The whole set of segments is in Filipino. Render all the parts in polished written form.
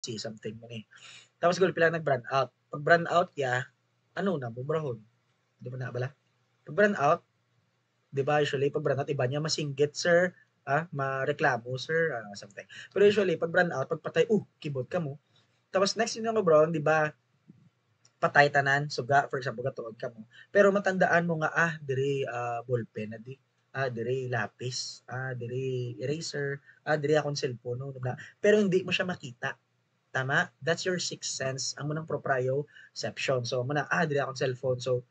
see something mo ni. Tapos gul pila nag-brand out. Pag brand out ya, ano na bubrahon. Di ba na bala? Pag brand out, di ba usually pag brand out iba niya masinggit sir, mareklamo sir, something. Pero usually pag brand out, pag patay, keyboard ka mo. Tapos next yun yung brown, di ba? Patay tanan, suga, for example, katuod ka mo. Pero matandaan mo nga, diri ballpen na di. Diri lapis, diri eraser, diri akong cellphone, no, pero hindi mo siya makita. Tama? That's your sixth sense. Ang munang proprioception. So, muna, diri akong cellphone. So,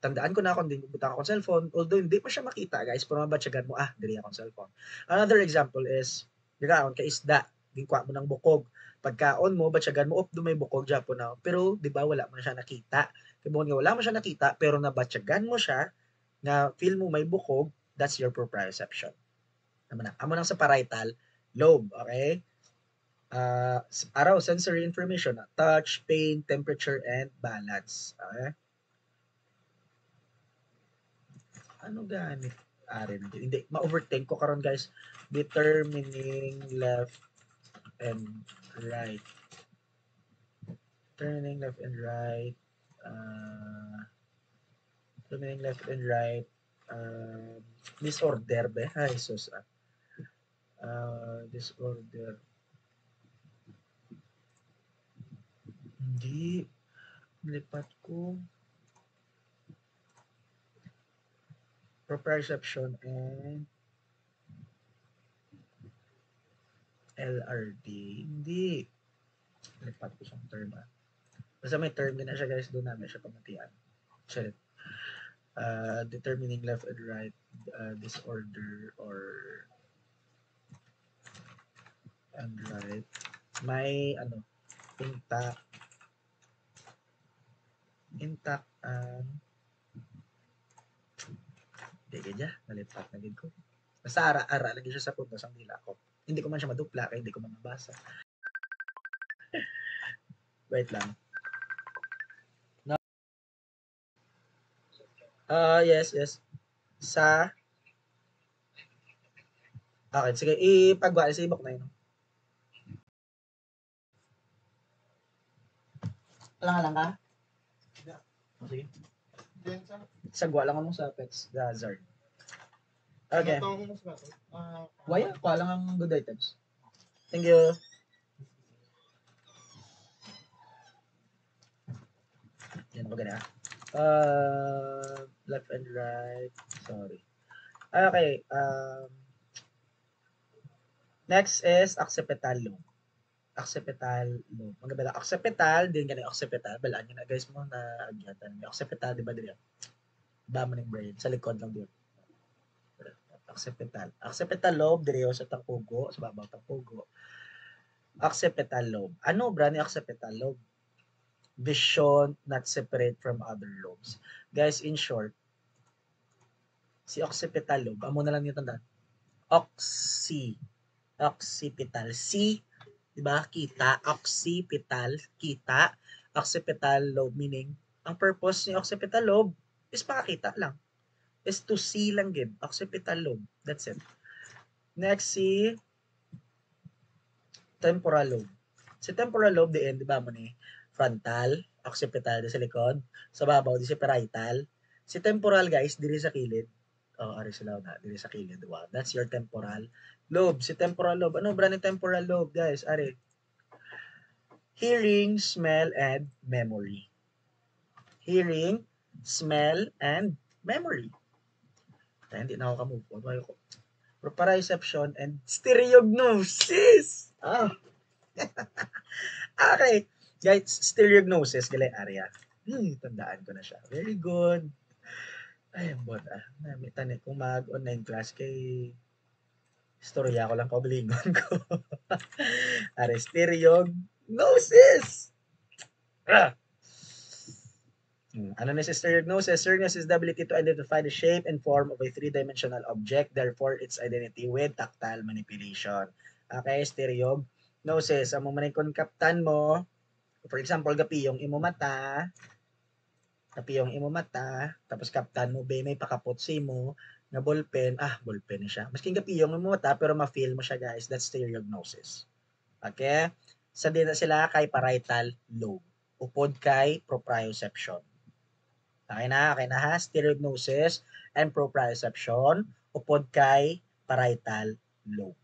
tandaan ko na kung din butang akong cellphone. Although, hindi mo siya makita, guys. Pero mabatsagan mo, diri akong cellphone. Another example is, diraon ka isda. Gingkwa mo ng bukog. Pagkaon mo, batsagan mo, dumay bukog, Japo na. Pero, di ba, wala mo na siya nakita. Kaya nga, wala mo siya nakita, pero nabatsagan mo siya, na feel mo may bukog, that's your proprioception. Amo nang sa parietal lobe, okay? Araw, sensory information, touch, pain, temperature, and balance. Okay? Ano gani? Rin. Hindi, ma-overthink ko karon guys. Determining left and right. Determining left and right. Determining left and right. Disorder ba? Ay, sus. Disorder. Hindi. Lipat ko. Proprioception and LRD. Hindi. Lipat ko siyang term. Basta may term din na siya guys. Doon namin siya pamatian. Check. Determining left and right disorder or and right. May intact hindi kaya nalipat na gid ko. Basta ara lagi siya sa puntos ang dila ko. Hindi ko man siya madupla kaya hindi ko man mabasa. Wait lang. No. Yes. Sa okay, sige, ipagwa sa ibok na yun. Lang ka? Sige. Sagwa lang mo sa Apex Hazard. Okay. Why? Kuha lang ang good items. Thank you. Yan ba gana? Left and right. Sorry. Okay. Next is occipital lobe. Occipital lobe. Maganda occipital, din ganun occipital. Balaan nyo na guys mo na agyatan. May occipital, di ba din yan? Dama ng brain. Sa likod lang din. Occipital. Occipital lobe, dire sa tangpugo, sa babaw tangpugo. Occipital lobe. Ano bra ni occipital lobe? Vision not separate from other lobes. Guys, in short, si occipital lobe, amo na lang yung tandaan. Occipital. Si, di ba? Kita. Occipital, kita. Occipital lobe meaning, ang purpose ni occipital lobe is makakita lang. Is to see lang gid. Occipital lobe. That's it. Next, si temporal lobe. Si temporal lobe, di ba mo ni frontal, occipital di sa likod, sa babaw di si parietal. Si temporal guys, diri sa kilid. Ari sila na, diri sa kilid. Wow. That's your temporal lobe. Si temporal lobe. Ano ba ni temporal lobe guys? Ari. Hearing, smell, and memory. Hearing, smell, and memory. Kaya hindi na ako kamove on. Proprioception and stereognosis. Okay. Guys, stereognosis, galay area. Tandaan ko na siya. Very good. Ay, ang bot May tani kung mag-online class kay istorya ko lang kaugalingon ko. Are, stereognosis! Ano na si stereognosis? Stereognosis is the ability to identify the shape and form of a three-dimensional object, therefore its identity with tactile manipulation. Okay, stereognosis. Ang mga kung kaptan mo, for example, gapiyong imo mata, tapos kaptan mo, may pakapotsi mo, na ballpen, ballpen siya. Masking gapiyong imo mata, pero ma-feel mo siya, guys. That's stereognosis. Okay? Sa din sila kay parietal lobe. Upod kay proprioception. Okay na ha? Stereognosis and proprioception. Upod kay parietal lobe.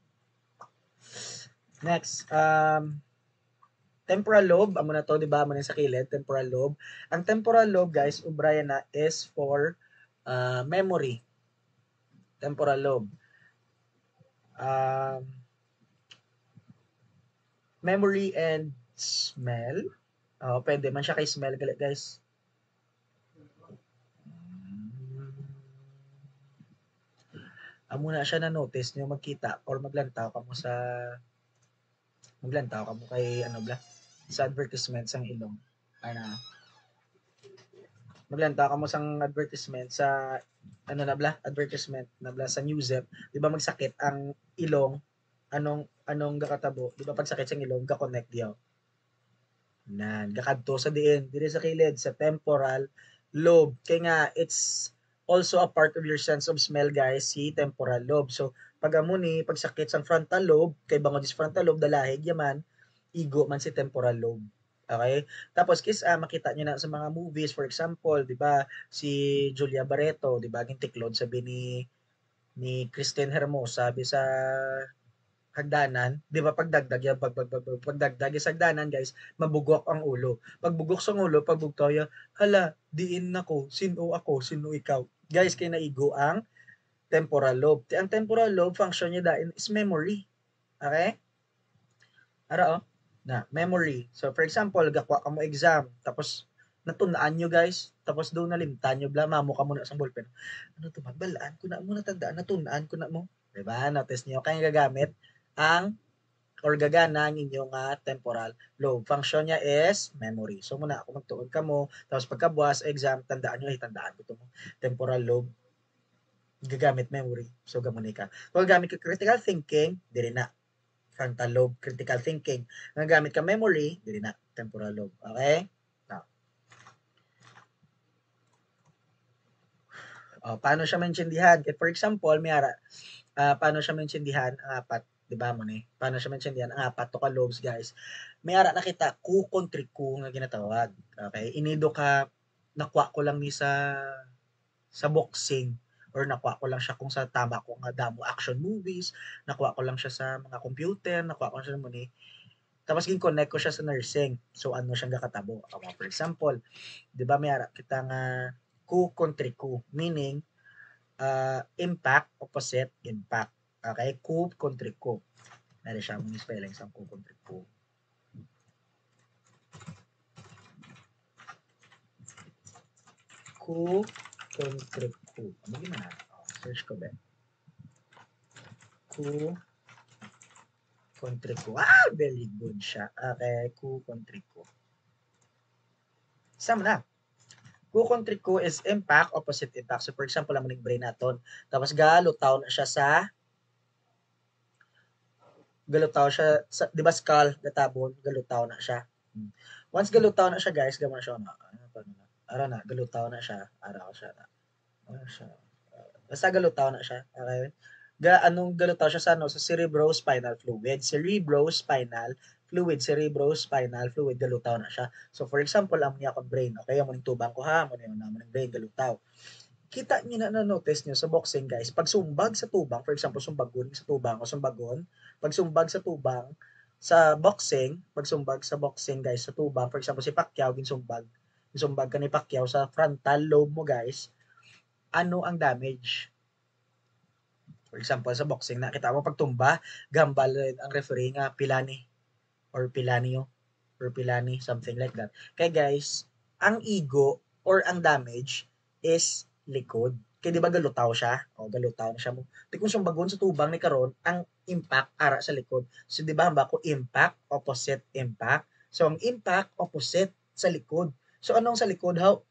Next, temporal lobe, amo na to, di ba? Amo na sa kilid, temporal lobe. Ang temporal lobe, guys, ubrayan na is for memory. Temporal lobe. Memory and smell. Pwede man siya kay smell, guys. Amo na siya na notice niyo magkita or maglantaw kamo kay ano bla sa advertisement sang ilong. Ana. Maglantaw kamo sang advertisement sa ano na bla advertisement na bla sa Newsep, di ba magsakit ang ilong, anong gakatabo, di ba pag sakit sang ilong ga-connect diyo nan gakadto sa diin diri sa kilid sa temporal lobe, kay nga it's also a part of your sense of smell, guys, si temporal lobe. So pag amo ni pagsakit sang frontal lobe kay bangod is frontal lobe dalahig yaman igo man si temporal lobe. Okay? Tapos makita niyo na sa mga movies, for example, 'di ba, si Julia Barreto, 'di ba, gintiklod sabi ni Christine Hermosa sabi sa hagdanan, 'di ba pagdagdag ya pagdagdag sa hagdanan, guys, mabugok ang ulo. Pagbugok sa ulo, pagbugtaw ya, hala, diin nako, sino ako, sino ikaw. Guys, kay naigo ang temporal lobe. Ang temporal lobe function niya dain is memory. Okay? Ara na memory. So for example, gakwa ka mo exam, tapos natunaan nyo, guys, tapos doon nalimtan nyo, bla, mamo ka muna sa ballpen. Ano to, magbalaan ko na mo, natandaan, natunaan ko na mo. Diba? Notice nyo, kaya gagamit ang or gagana ang inyong temporal lobe. Function niya is memory. So muna ako magtuon ka mo, tapos pagkabuas exam, tandaan nyo, tandaan ko to mo. Temporal lobe, gagamit memory. So gamunay ka. Kung gagamit ka critical thinking, dili na. Frontal lobe, critical thinking. Kung gagamit ka memory, dili na. Temporal lobe. Okay? Now, paano siya maintindihan? For example, paano siya maintindihan ang apat, di ba mo ni? Paano siya maintindihan ang apat to ka lobes, guys? May ara nakita ku kontra ku nga ginatawag. Okay? Inido ka nakuha ko lang ni sa boxing or nakuha ko lang siya kung sa tama ko nga damo action movies, nakuha ko lang siya sa mga computer, nakuha ko siya sa muni. Tapos gin-connect ko siya sa nursing. So ano siyang gakatabo? For example, 'di ba may ara kita nga ku kontra ku, meaning impact opposite impact. Okay? Ku kontra ku. Meron siya mong spelling sa ku kontra ku. Ku kontra ku. Ano gina? Search ko ba? Ku kontra ku. Very good siya. Okay, ku kontra ku. Sama na. Ku kontra ku is impact opposite impact. So for example, ang maning brain naton. Tapos galutaw na siya sa di ba skull, gatabon, galutaw na siya. Once galutaw na siya, guys, gamon siya na. Ara na, galutaw na siya. Ara ko siya na. Ano siya? Basta galutaw na siya. Okay? Anong galutaw siya sa sa cerebrospinal fluid. Cerebrospinal fluid, galutaw na siya. So for example, ang niya kong brain, okay, amo ning tubang ko ha, amo ning brain galutaw. Kita niyo na notice niyo sa boxing, guys, pag sumbag sa tubang, for example, sumbagon sa tubang o sumbagon, pag sumbag sa tubang sa boxing, guys, sa tubang, for example, si Pacquiao ginsumbag ka ni Pacquiao sa frontal lobe mo, guys, ano ang damage? For example, sa boxing, nakita mo pagtumba, gambal ang referee nga Pilani or Pilanio or Pilani, something like that. Kaya guys, ang ego or ang damage is likod. Kaya di ba galutaw siya? Galutaw na siya mo. Di kung sumbagon sa tubang ni karon, ang impact ara sa likod. So di ba ko impact opposite impact. So ang impact opposite sa likod. So anong sa likod? How?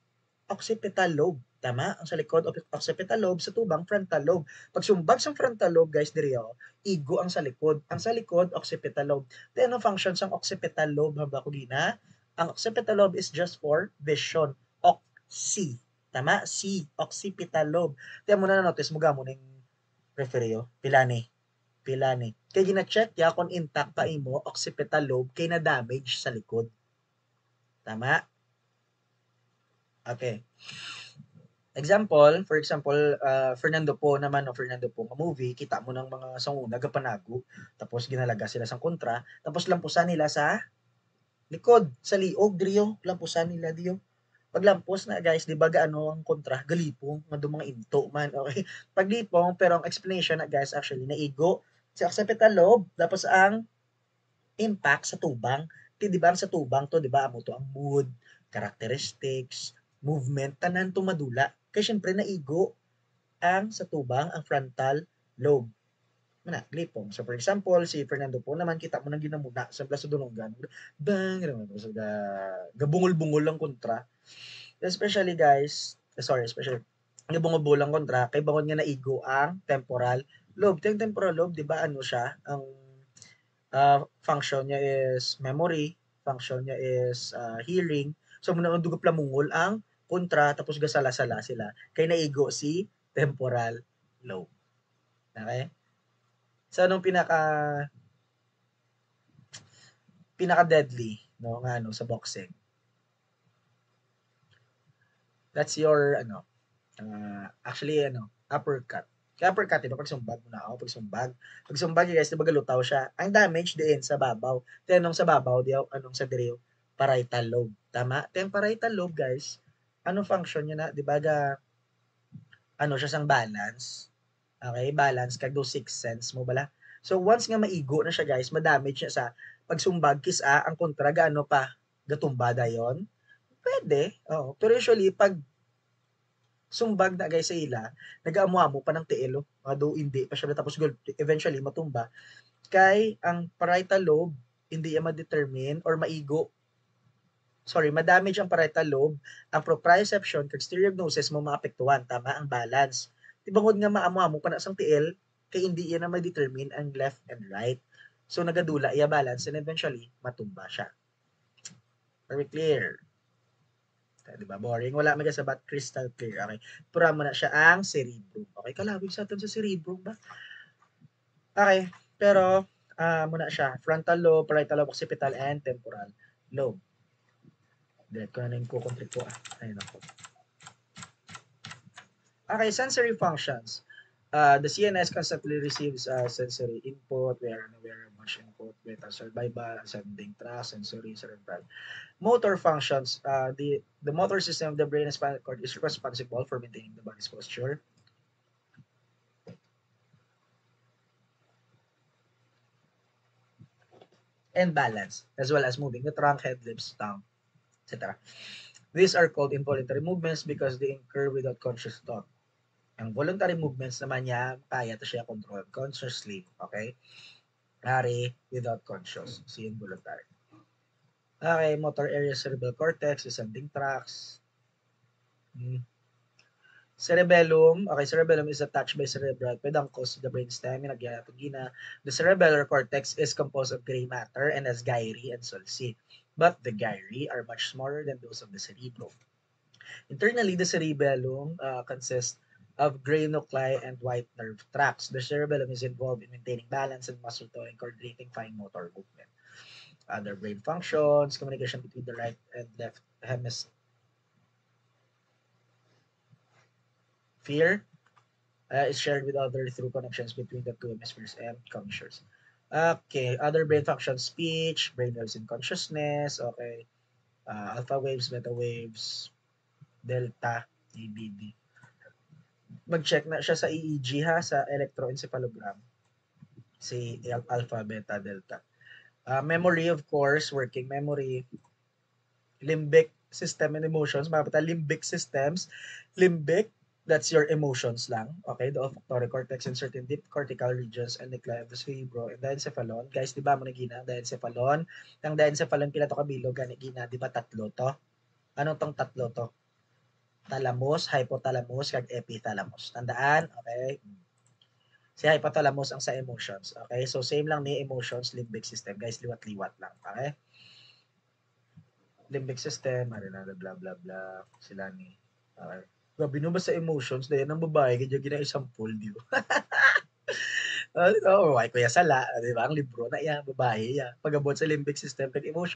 Occipital lobe. Tama? Ang sa likod, occipital lobe, sa tubang, frontal lobe. Pag sumbag sa frontal lobe, guys, diri igo ang sa likod. Ang sa likod, occipital lobe. Then, ano functions ang occipital lobe? Haba ko gina? Ang occipital lobe is just for vision. Oxy. Tama? C. Occipital lobe. Tiyan mo na notice mo gamo ng referee, Pilani. Pila ni. Kay gina-check ya kung intact pa imo occipital lobe kay na damage sa likod. Tama? Okay. Example, for example, Fernando Po naman o Fernando Po nga movie, kita mo ng mga sanguna gapanago, tapos ginalaga sila sang kontra, tapos lampusan nila sa likod, sa liog, driyo, lampusan nila diyo. Paglampos na guys, di ba gaano ang kontra? Galipong, nga mga into man, okay? Paglipong, pero ang explanation na guys, actually, naigo sa occipital lobe, tapos ang impact sa tubang. Di ba sa tubang to, di ba, amo to ang mood, characteristics, movement, tanan to madula. Kaya syempre, naigo ang sa tubang, ang frontal lobe. Mana, glipong. So, for example, si Fernando Po naman, kita mo nang ginamuna sa Plaza Dolongan. Bang, gano'n. So, gabungol-bungol lang kontra. Especially, guys, especially, gabungol-bungol lang kontra, kay bangon nga naigo ang temporal lobe. Yung temporal lobe, di ba, ano siya, ang function niya is memory, function niya is hearing. So, muna ang dugo plamungol ang kontra, tapos gasala-sala sila. Kay naigo si temporal lobe. Okay? So, anong pinaka-deadly, no, nga, ano, sa boxing? That's your, ano, actually, ano, uppercut. Kaya uppercut, diba, pag sumbag mo na ako, pag sumbag. Pag sumbag, guys, diba, galutaw siya. Ang damage din sa babaw. Tenong sa babaw, diyaw, anong sa diriw, parietal lobe. Tama? Ten parietal lobe, guys, anong function niya na, diba, ano siya sang balance. Okay, balance kag do sixth sense mo bala. So once nga maigo na siya guys, madamage siya sa pagsumbag kisa ang kontra gaano pa gatumba dayon. Pwede. Oh, pero usually pag sumbag na guys sa ila, nag-amo-amo pa ng tiil, do hindi pa siya tapos eventually matumba. Kay ang parietal lobe hindi ya ma-determine or maigo. Sorry, madamage ang parietal lobe, ang proprioception kag stereognosis mo maapektuhan, tama ang balance. Di bangod nga maamo-amo pa na sang tiil, kay hindi yan na ma-determine ang left and right. So nagadula iya balance and eventually matumba siya. Very clear. Di ba? Boring. Wala magasabat, crystal clear. Okay. Pura mo na siya ang cerebrum. Okay, kalawig sa atin sa cerebrum ba? Okay, pero muna siya. Frontal lobe, parietal lobe, occipital, and temporal lobe. Direct ko na yung kukontrol ko. Ayun ako. Okay, sensory functions. The CNS constantly receives sensory input. We are aware of much input with a survival, ascending tract, sensory, cerebral. Motor functions. The motor system of the brain and spinal cord is responsible for maintaining the body's posture. And balance, as well as moving the trunk, head, lips, tongue, etc. These are called involuntary movements because they occur without conscious thought. Ang voluntary movements naman niya, kaya to siya control consciously. Okay? Nari without conscious. So, involuntary. Okay, motor area cerebral cortex, descending tracts. Cerebellum. Okay, cerebellum is attached by cerebral peduncles to the brainstem. The cerebellar cortex is composed of gray matter and has gyri and sulci. But the gyri are much smaller than those of the cerebrum. Internally, the cerebellum consists of gray nuclei and white nerve tracts. The cerebellum is involved in maintaining balance and muscle tone and coordinating fine motor movement. Other brain functions, communication between the right and left hemisphere is shared with other through connections between the two hemispheres and commissures. Okay, other brain functions, speech, brain waves in consciousness, okay, alpha waves, beta waves, delta, ABD. Mag-check na siya sa EEG ha, sa electroencephalogram. Si alpha, beta, delta. Memory, of course, working memory. Limbic system and emotions. Mapata limbic systems. Limbic, that's your emotions lang. Okay, the olfactory cortex and certain deep cortical regions and nuclei of the cerebro and diencephalon. Guys, di ba mo nagina diencephalon? Ang diencephalon pila to kabilog gani gina, di ba tatlo to? Anong tong tatlo to? Thalamus, hypothalamus, kag epithalamus. Tandaan? Okay? Si hypothalamus ang sa emotions. Okay? So, same lang ni emotions, limbic system. Guys, liwat-liwat lang. Okay? Limbic system, blah, blah, blah. Sila ni. Okay. Grabe no ba sa emotions, dahil ang babae, kaya gina example, di ba? Oo, Kuya Sala, 'di ba, ang libro na iya, babae iya, pag-abot sa limbic system kag emotion